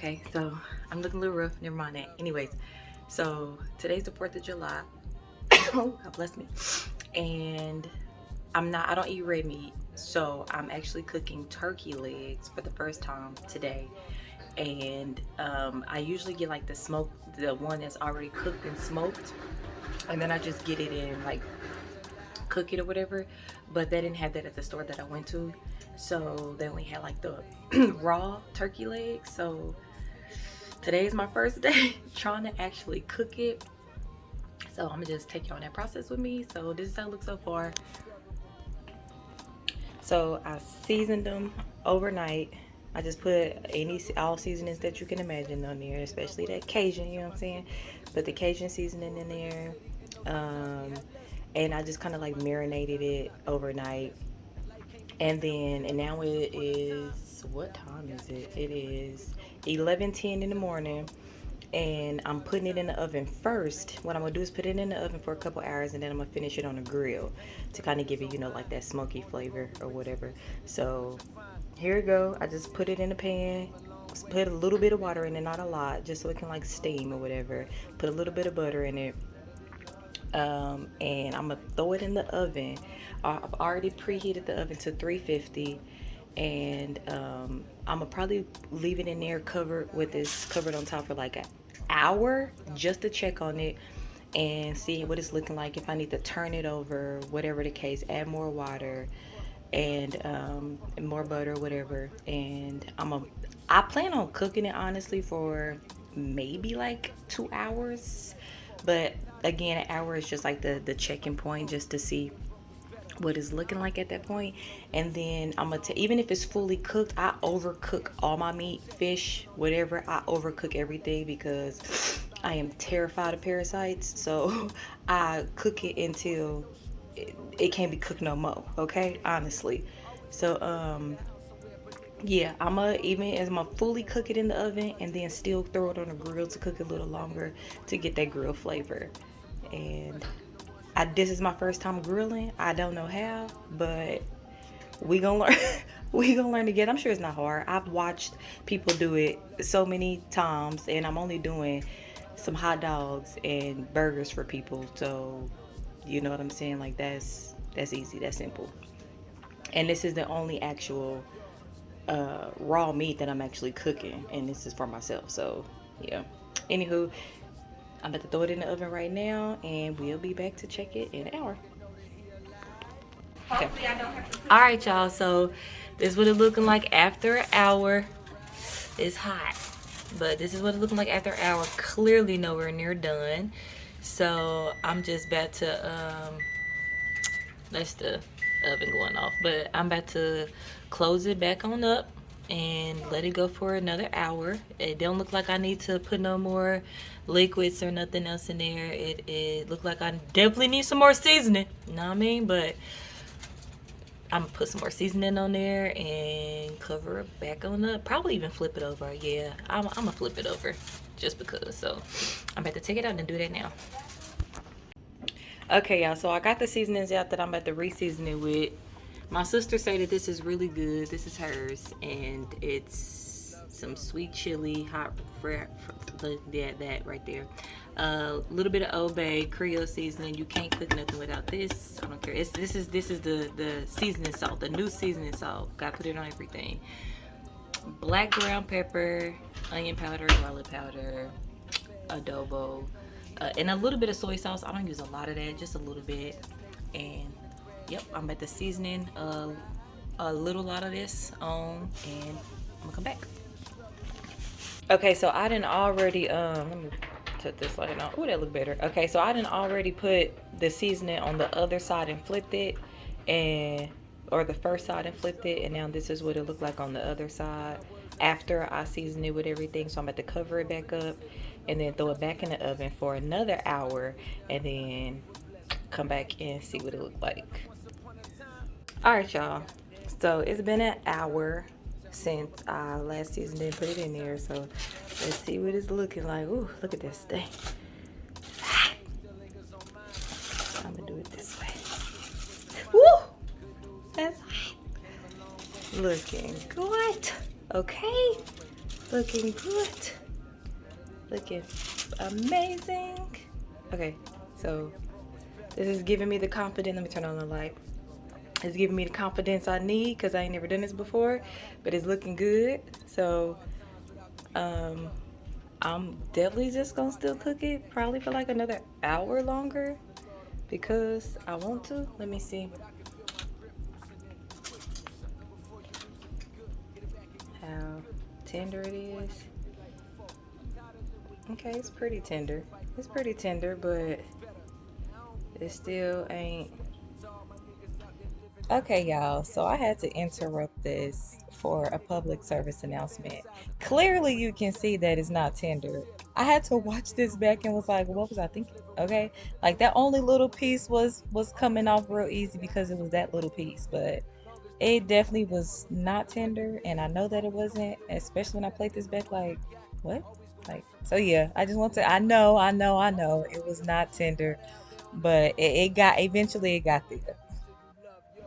Okay, so I'm looking a little rough. Never mind that. Anyways, so today's the 4th of July. Oh, God bless me. And I don't eat red meat. So I'm actually cooking turkey legs for the first time today. And I usually get like the one that's already cooked and smoked. And then I just get it in, like, cook it or whatever. But they didn't have that at the store that I went to. So they only had like the raw turkey legs. So today is my first day trying to actually cook it. So I'm gonna just take you on that process with me. So this is how it looks so far. So I seasoned them overnight. I just put all seasonings that you can imagine on there, especially that Cajun, you know what I'm saying? Put the Cajun seasoning in there. And I just kind of like marinated it overnight. And now it is, what time is it? It is 11:10 in the morning. And I'm putting it in the oven first. What I'm gonna do is put it in the oven for a couple hours, and then I'm gonna finish it on the grill to kind of give it, like that smoky flavor or whatever. So here we go. I just put it in the pan, put a little bit of water in it, not a lot, just so it can like steam or whatever. Put a little bit of butter in it. And I'm gonna throw it in the oven. I've already preheated the oven to 350, and I'm gonna probably leave it in there covered on top for like an hour just to check on it and see what it's looking like. If I need to turn it over, whatever the case, add more water and more butter, whatever. And I plan on cooking it honestly for maybe like 2 hours, but again, an hour is just like the checking point, just to see what it's looking like at that point. And then even if it's fully cooked, I overcook all my meat, fish, whatever. I overcook everything because I am terrified of parasites. So I cook it until it can't be cooked no more. Okay, honestly. So yeah, I'm gonna fully cook it in the oven and then still throw it on the grill to cook a little longer to get that grill flavor. And this is my first time grilling. I don't know how, but we gonna learn. We gonna learn together. I'm sure it's not hard. I've watched people do it so many times, and I'm only doing some hot dogs and burgers for people. So you know what I'm saying? Like that's easy. That's simple. And this is the only actual raw meat that I'm actually cooking, and this is for myself. So yeah. Anywho, I'm about to throw it in the oven right now, and we'll be back to check it in an hour. Okay. All right, y'all. So this is what it's looking like after an hour. It's hot, but this is what it's looking like after an hour. Clearly nowhere near done. So I'm just about to that's the oven going off, but I'm about to close it back on up and let it go for another hour. It don't look like I need to put no more liquids or nothing else in there. It look like I definitely need some more seasoning, you know what I mean? But I'm gonna put some more seasoning on there and cover it back on up. Probably even flip it over. Yeah, I'm gonna flip it over just because. So I'm about to take it out and do that now. Okay, y'all, so I got the seasonings out that I'm about to re-season it with. My sister said that this is really good. This is hers, and it's some sweet chili, hot that right there. A little bit of Old Bay Creole seasoning. You can't cook nothing without this. I don't care. This is the seasoning salt, the new seasoning salt. Gotta put it on everything. Black ground pepper, onion powder, garlic powder, adobo, and a little bit of soy sauce. I don't use a lot of that, just a little bit. And yep, I'm at the seasoning a little lot of this on, and I'm gonna come back. Okay, so I didn't already let me put this light on. Oh, that look better. Okay, so I didn't already put the seasoning on the other side and flipped it, or the first side and flipped it, and now this is what it looked like on the other side after I seasoned it with everything. So I'm about to cover it back up and then throw it back in the oven for another hour, and then come back and see what it looked like. All right, y'all, so it's been an hour since I last seasoned it and put it in there. So let's see what it's looking like. Ooh, look at this thing. I'm gonna do it this way. Woo! That's hot. Looking good. Okay, Looking good. Looking amazing. Okay, so this is giving me the confidence. Let me turn on the light. It's giving me the confidence I need because I ain't never done this before, but it's looking good. So I'm definitely just gonna still cook it probably for like another hour longer because I want to. Let me see how tender it is. Okay, it's pretty tender. It's pretty tender, but it still ain't. Okay, y'all, so I had to interrupt this for a public service announcement. Clearly, you can see that it's not tender. I had to watch this back and was like, what was I thinking? Okay, like that only little piece was coming off real easy because it was that little piece, but it definitely was not tender, and I know that it wasn't, especially when I played this back. Like, what? Like, so yeah, I just want to. I know, it was not tender, but it got eventually it got there.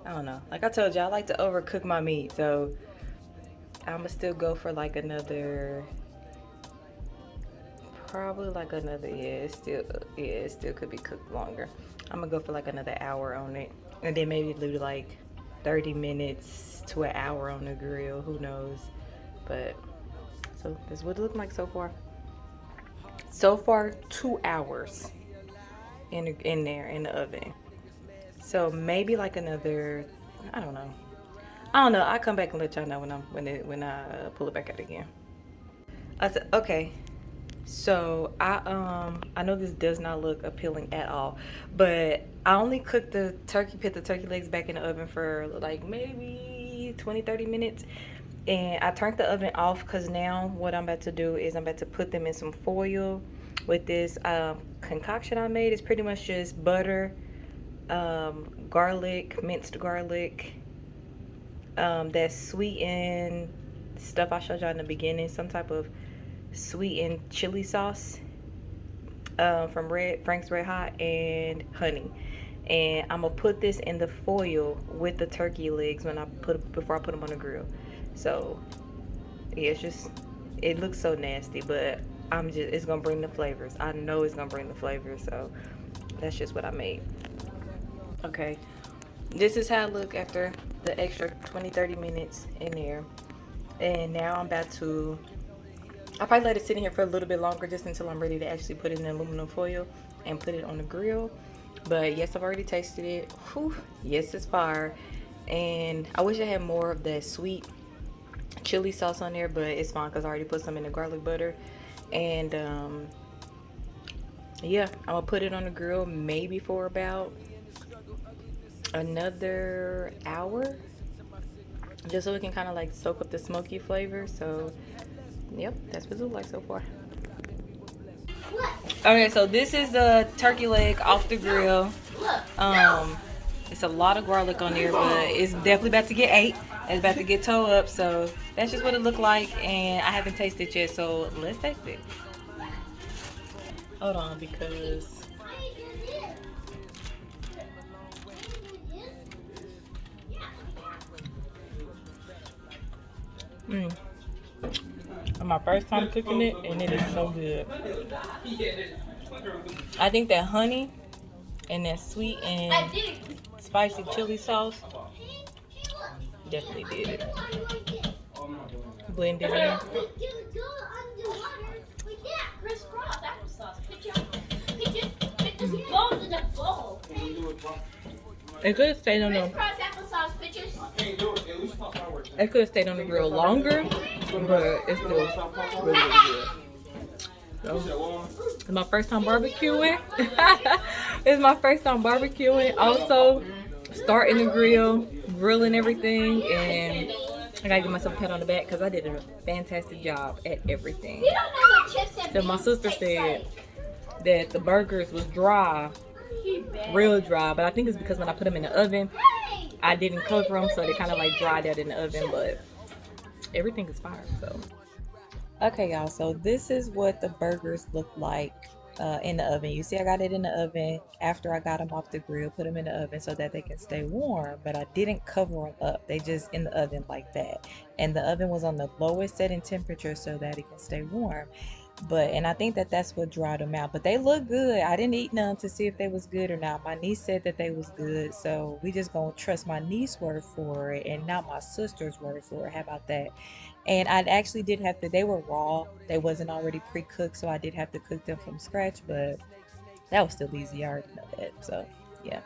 I don't know. Like I told you, I like to overcook my meat, so I'ma still go for like another, probably like another. It still could be cooked longer. I'm gonna go for like another hour on it, and then maybe do like 30 minutes to an hour on the grill. Who knows? But so this is what it looked like so far. So far, 2 hours in there in the oven. So maybe like another. I don't know. I don't know. I'll come back and let y'all know when I pull it back out again. I said okay. So I know this does not look appealing at all, but I only cooked put the turkey legs back in the oven for like maybe 20-30 minutes, and I turned the oven off because now what I'm about to do is I'm about to put them in some foil with this concoction I made. It's pretty much just butter, garlic, minced garlic, that sweetened stuff I showed y'all in the beginning, some type of sweetened chili sauce from Frank's Red Hot, and honey. And I'm gonna put this in the foil with the turkey legs before I put them on the grill. So yeah, it looks so nasty, but it's gonna bring the flavors. I know it's gonna bring the flavors, so that's just what I made. Okay, this is how I look after the extra 20-30 minutes in there. And now I'll probably let it sit in here for a little bit longer just until I'm ready to actually put it in aluminum foil and put it on the grill. But yes, I've already tasted it. Whew, yes, it's fire. And I wish I had more of that sweet chili sauce on there, but it's fine because I already put some in the garlic butter. And yeah, I'm gonna put it on the grill maybe for about another hour, just so it can kind of like soak up the smoky flavor. So yep, that's what it looks like so far. Okay, so this is the turkey leg off the grill. It's a lot of garlic on there, but it's definitely about to get ate. It's about to get towed up, so that's just what it looked like, and I haven't tasted it yet, so let's taste it. Hold on, because my first time cooking it, and it is so good. I think that honey and that sweet and spicy chili sauce definitely did it. Blend it in. It could have stayed on the. It could have stayed on the grill longer, but it's still really, really good. So, it's my first time barbecuing. It's my first time barbecuing. Also, starting the grill, grilling everything, and I gotta give myself a pat on the back because I did a fantastic job at everything. So my sister said that the burgers was dry, real dry, but I think it's because when I put them in the oven, I didn't cover them, so they kind of like dried out in the oven, but everything is fine. So okay, y'all, so this is what the burgers look like in the oven. You see, I got it in the oven after I got them off the grill, put them in the oven so that they can stay warm, but I didn't cover them up. They just in the oven like that. And the oven was on the lowest setting temperature so that it can stay warm. And I think that that's what dried them out. But they look good. I didn't eat none to see if they was good or not. My niece said that they was good, so we just gonna trust my niece's word for it and not my sister's word for it. How about that? And I actually did have to, they were raw. They wasn't already pre-cooked, so I did have to cook them from scratch, but that was still easy. I already know that. So, yeah.